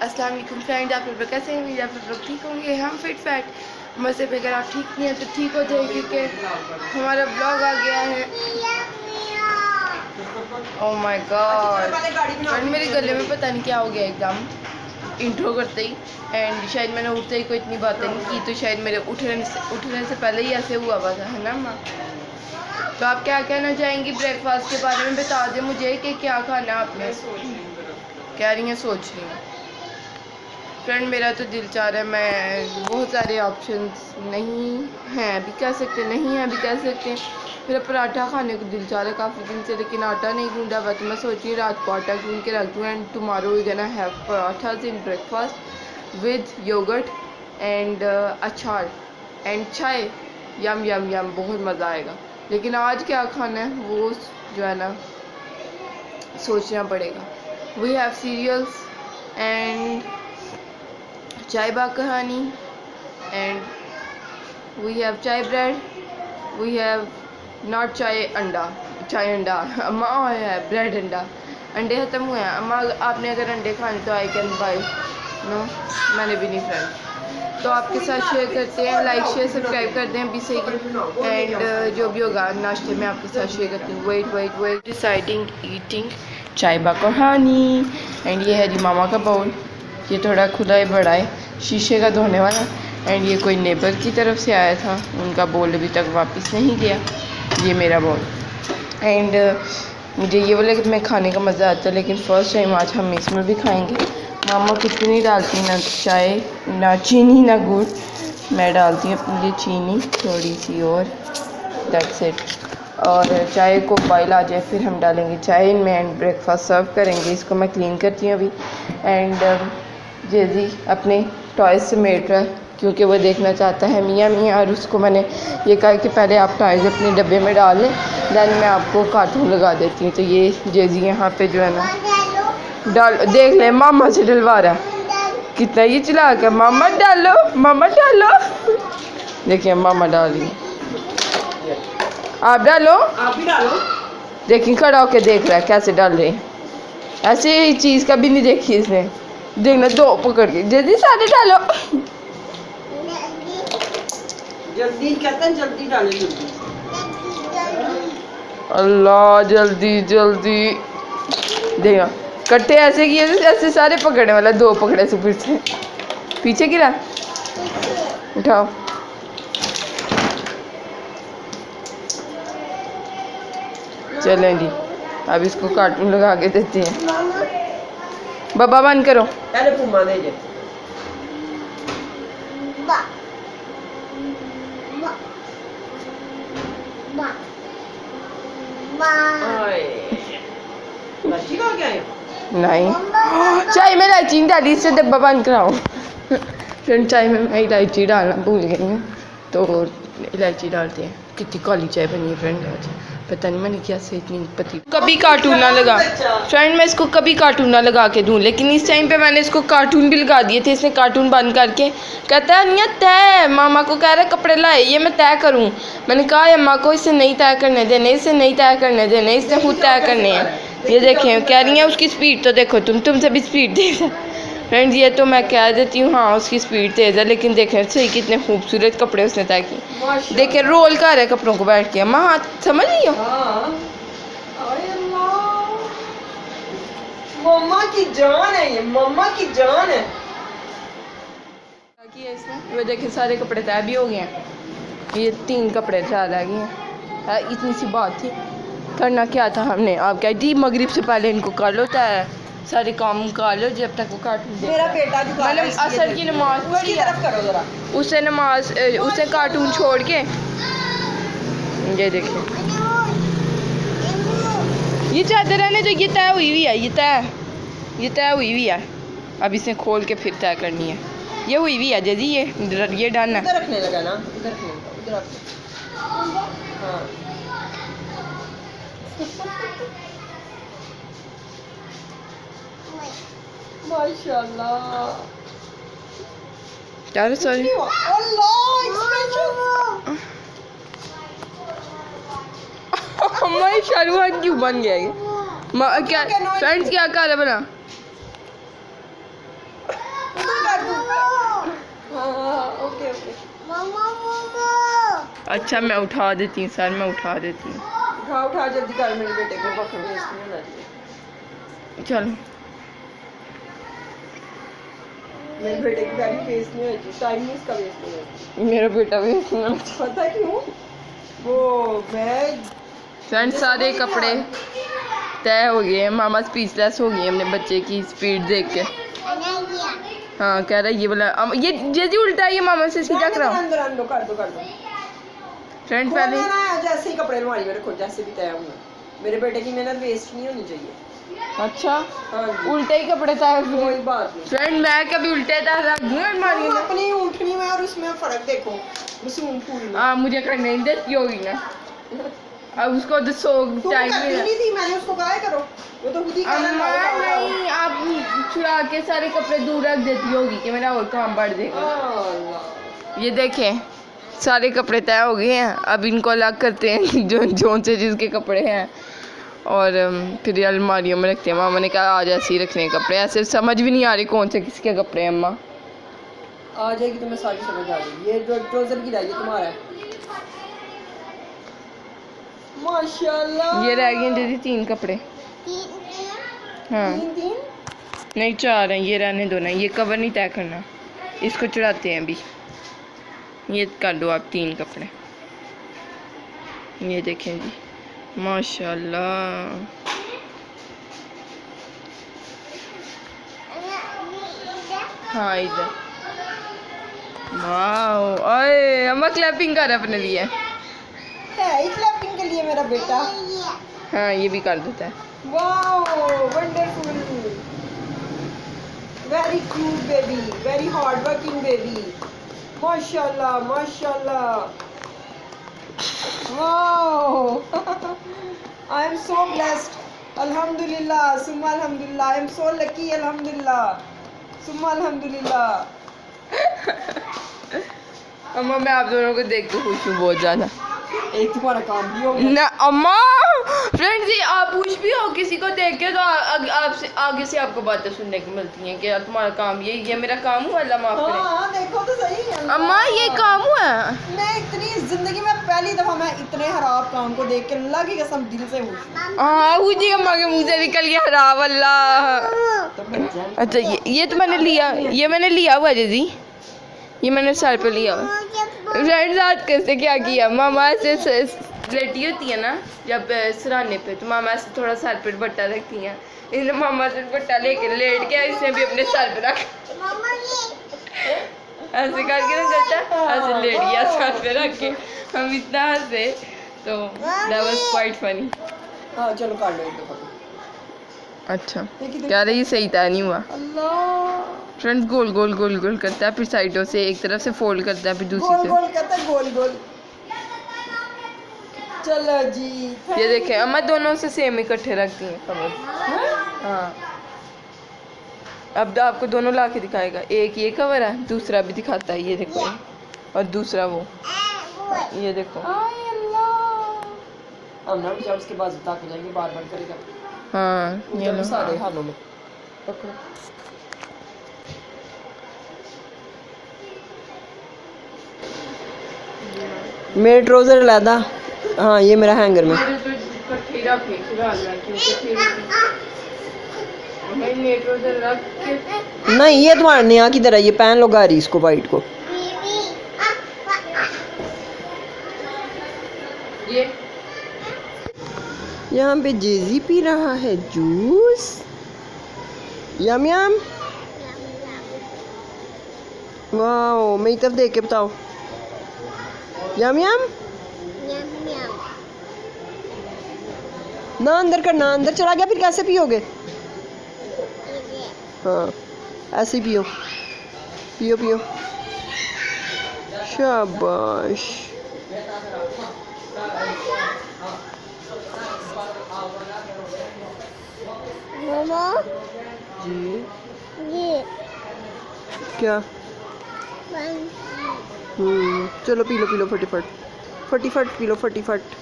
अस्सलाम वालेकुम फ्रेंड, आप लोग कैसे हैं? उम्मीद आप लोग ठीक होंगे। हम फिट फैट मज़े पे, अगर आप ठीक नहीं हैं तो ठीक हो जाए, क्योंकि हमारा ब्लॉग आ गया है। ओह माय गॉड फ्रेंड, मेरे गले में पता नहीं क्या हो गया एकदम इंट्रो करते ही। एंड शायद मैंने उठते ही कोई इतनी बातें नहीं की, तो शायद मेरे उठने से पहले ही ऐसे हुआ था, है ना माँ? तो आप क्या कहना चाहेंगी ब्रेकफास्ट के बारे में? बता दें मुझे कि क्या खाना आपने। कह रही हैं सोच रही हूँ फ्रेंड, मेरा तो दिल चाह रहा है, मैं बहुत सारे ऑप्शंस नहीं हैं अभी कह सकते, नहीं है अभी कह सकते हैं। मेरा पराठा खाने को दिल चाह रहा है काफ़ी दिन से, लेकिन आटा नहीं ढूंढा हुआ, तो मैं सोच रही हूँ रात को आटा ढूंढ के रख दूँ। And tomorrow we gonna have parathas in breakfast with yoghurt and achar and chai. Yum यम यम, बहुत मज़ा आएगा। लेकिन आज क्या खाना है वो जो है ना सोचना पड़ेगा। We have cereals and chai bakahani, and we have chai bread, we have not chai anda, अम्मा है ब्रेड अंडा। अंडे ख़त्म हुए हैं अम्मा, आपने अगर अंडे खाने तो आई कैन बाई। नो, मैंने भी नहीं फ्रेंड। तो आपके साथ शेयर करते हैं, लाइक शेयर सब्सक्राइब करते हैं अभी से ही। एंड जो भी होगा नाश्ते में आपके साथ शेयर करती हूँ। वेट डिसाइडिंग ईटिंग चाय बाकहानी। एंड ये है जी मामा का बाउल, ये थोड़ा खुला है, बड़ा है, शीशे का धोने वाला। एंड ये कोई नेबर की तरफ से आया था, उनका बोल अभी तक वापस नहीं गया। ये मेरा बोल। एंड मुझे ये बोले कि मैं खाने का मज़ा आता है, लेकिन फ़र्स्ट टाइम आज हम इसमें भी खाएंगे। मामा कुछ भी नहीं डालती, ना चाय ना चीनी ना गुड़। मैं डालती हूँ अपने लिए चीनी थोड़ी सी, और दैट्स इट। और चाय को बॉयल आ जाए फिर हम डालेंगे चाय इनमें एंड ब्रेकफास्ट सर्व करेंगे। इसको मैं क्लीन करती हूँ अभी। एंड जेजी अपने टॉयज से मेट रहा है, क्योंकि वो देखना चाहता है मियाँ मियाँ, और उसको मैंने ये कहा कि पहले आप टॉयज अपने डब्बे में डाल लें, दैन मैं आपको कार्टून लगा देती हूँ। तो ये जेजी यहाँ पे जो है ना डाल, देख ले मामा से डलवा रहा है, कितना ये चला कर मामा डालो मामा डालो। देखिए मामा डाल रही, आप डालो, आप भी डालो। देखिए खड़ा होके देख रहा है कैसे डाल रहे हैं, ऐसे ही चीज़ कभी नहीं देखी इसने। देखना, दो पकड़ के जल्दी सारे डालो, जल्दी कहते हैं, जल्दी डालो जल्दी। अल्लाह जल्दी जल्दी। देखना कट्टे ऐसे किए थे, ऐसे सारे पकड़ने वाला, दो पकड़े से फिर से पीछे गिरा। उठाओ, चलें जी, अब इसको कार्टून लगा के देते हैं। बाबा बंद करो, पहले पुम्मा दे दे। नहीं चाय में इलायची नहीं डाली, इससे डब्बा बंद कराओ। फ्रेंड चाय में मैं इलायची डालना भूल गई हूँ, तो इलायची डालते हैं। कितनी काली चाय बनी है फ्रेंड आज, पता नहीं मैंने क्या से इतनी पति। कभी कार्टून ना लगा फ्रेंड, मैं इसको कभी कार्टून ना लगा के दूँ, लेकिन इस टाइम पे मैंने इसको कार्टून भी लगा दिए थे। इसने कार्टून बंद करके कहता है नहीं तय, मामा को कह रहा है कपड़े लाए, ये मैं तय करूँ। मैंने कहा अम्मा को इसे नहीं तय करने देने, इसे नहीं तय करने देने, इसने खुद तय करने हैं। ये देखें, कह रही है उसकी स्पीड तो देखो, तुमसे भी स्पीड तेज़ है फ्रेंड्स। ये तो मैं कह देती हूँ हाँ उसकी स्पीड तेज़ है, लेकिन देखें सही कितने खूबसूरत कपड़े उसने तय किए। देखें रोल कर रहे कपड़ों को बैठ के, अम्मा हाथ समझ नहीं हो। मम्मा की जान है ये, मम्मा की जान है। क्या किया इसने, वो देखें सारे कपड़े तय भी हो गए हैं। ये 3 कपड़े तय रह गए हैं। इतनी सी बात थी, करना क्या था हमने। आप क्या दी मगरिब से पहले इनको कर लो तय, सारे काम कर लो जब तक वो कार्टून देख। मेरा बेटा जो मतलब असर की नमाज पढ़ी तरफ करो जरा, उससे नमाज उससे कार्टून छोड़ के। ये देखिए ये चादर है ना जो ये तय हुई हुई है, ये तय हुई हुई है। अब इसे खोल के फिर तय करनी है, ये हुई हुई है जजी, ये डन है। इधर रखने लगा ना, इधर रखने लगा, इधर रख। हाँ माशाल्लाह। यार सॉरी हमारी शाहरुख क्यों बन गया ये? क्या फ्रेंड्स क्या कर रहा है बना? अपने। अच्छा मैं उठा देती हूँ सर, मैं उठा देती हूँ। उठा जल्दी कर, मेरे बेटे को पकड़ वेस्ट नहीं होना चाहिए। चलो मेरे बेटे की गाड़ी वेस्ट नहीं होनी चाहिए, टाइम नहीं इसका वेस्ट नहीं होना चाहिए। मेरा बेटा भी पता है क्यों? वो बैग फ्रेंड्स सारे कपड़े तय हो गए हैं। मामा स्पीचलेस हो गई है अपने बच्चे की स्पीड देख के। हाँ कह रहा है ये वाला ये जी उल्टा है, ये मामा से सीधा कराओ। अंदर अंदर कर दो फ्रेंड पहले जैसे ही कपड़े अलमारी में रखो, जैसे भी तय होंगे। मेरे बेटे की मेहनत वेस्ट नहीं होनी चाहिए। अच्छा हाँ जी, उल्टे ही कपड़े तय कोई बात नहीं। फ्रेंड मैं कभी उल्टे तय रख दूँ अलमारी में? अपनी ऊँटनी में और उसमें फर्क देखो, मासूम फूल में। हाँ मुझे करने नहीं देती होगी ना, अब उसको तो सो टाइम नहीं थी, मैंने उसको कहा करो, वो तो खुद ही कह अम्मा रहा है। नहीं, आप चुरा के सारे कपड़े दूर रख देती होगी कि मेरा और काम बढ़ जाएगा। ये देखें सारे कपड़े तय हो गए हैं, अब इनको अलग करते हैं जो से जिसके कपड़े हैं, और फिर अलमारियों में रखते हैं। मामा ने कहा आज ऐसे ही रखने हैं कपड़े, ऐसे समझ भी नहीं आ रही कौन से किसके कपड़े हैं। अम्मा आ जाएगी, तुम्हें सारी समझ आ जाएगी। ये जो ट्राउजर की रही है तुम्हारा है, माशाल्लाह। ये रह गए दीदी 3 कपड़े। हाँ तीन नहीं 4 हैं, ये रहने दो ना, ये कवर नहीं तय करना, इसको चढ़ाते हैं अभी। ये कर दो आप 3 कपड़े। ये देखें जी माशाल्लाह। हाँ इधर वाओ, ओए अम्मा क्लैपिंग कर अपने लिए। है क्लैपिंग के लिए मेरा बेटा। हाँ ये भी कर देता है। Wow wonderful, very cute baby, very hard working baby, माशाल्लाह माशाल्लाह। Wow I am so blessed, अल्हम्दुलिल्लाह सुम्मा अल्हम्दुलिल्लाह, आई एम सो लकी, अल्हम्दुलिल्लाह सुम्मा अल्हम्दुलिल्लाह। अम्मा मैं आप दोनों को देख के खुश हूँ बहुत ज़्यादा। एक तुम्हारा काम भी हो गया ना अम्मा, फ्रेंड्स ये आप खुश भी हो किसी को देख के तो आपसे आगे से आपको बातें सुनने को मिलती हैं कि यार तुम्हारा काम ये मेरा काम हुआ, अल्लाह माफ करे। हाँ देखो तो सही है अम्मा ये काम हुआ। मैं इतनी जिंदगी में पहली दफा मैं इतने खराब काम को देख के अल्लाह की कसम दिल से खुश हूँ। हाँ मुझे अम्मा के मुंह से निकल गया हराम अल्लाह। अच्छा ये तो मैंने लिया, ये मैंने लिया हुआ जी, ये मैंने सर पे लिया हुआ। फ्रेंड्स आज कैसे क्या किया, मामा ऐसे लेटी होती है ना जब सराहने पे, तो मामा ऐसे थोड़ा सर पे दुपट्टा रखती हैं। इसने मामा से दुपट्टा लेके लेट गया, इसने भी अपने सर पे रख ऐसे करके ना चाचा ऐसे लेट गया सर पे रख के, हम इतना हंसे, तो दैट वाज क्वाइट फनी। हाँ चलो काट लो एक दफा। अच्छा क्या रही सही था नहीं हुआ। अल्लाह फ्रेंड्स गोल गोल गोल गोल करता है, फिर साइडों से एक तरफ से फोल्ड करता है, फिर दूसरी से गोल करता है, गोल गोल। चलो जी ये देखें अम्मा दोनों से सेम इकट्ठे रखती हैं कवर। हाँ अब आपको दोनों ला के दिखाएगा, एक ये कवर है, दूसरा भी दिखाता है, ये देखो और दूसरा वो, ये देखो। हम ना जब उसके बाद उठा के जाएंगे, बार बार करेगा। हाँ ये लो सारे हालों में पकड़ो। मेरे ट्राउजर लादा, हाँ ये मेरा हैंगर में। नहीं ये तुम्हारा नया की तरह, ये पहन लो गारी इसको, वाइट को। ये यहाँ पे जेजी पी रहा है जूस, यम यम। वाओ मेरी तरफ देख के बताओ, यम यम। ना अंदर करना, अंदर चला गया फिर कैसे पियोगे? हाँ ऐसे पियो, पियो पियो, शाबाश। मामा जी ये क्या? बन चलो पी लो फटाफट, फटाफट पी लो फटाफट।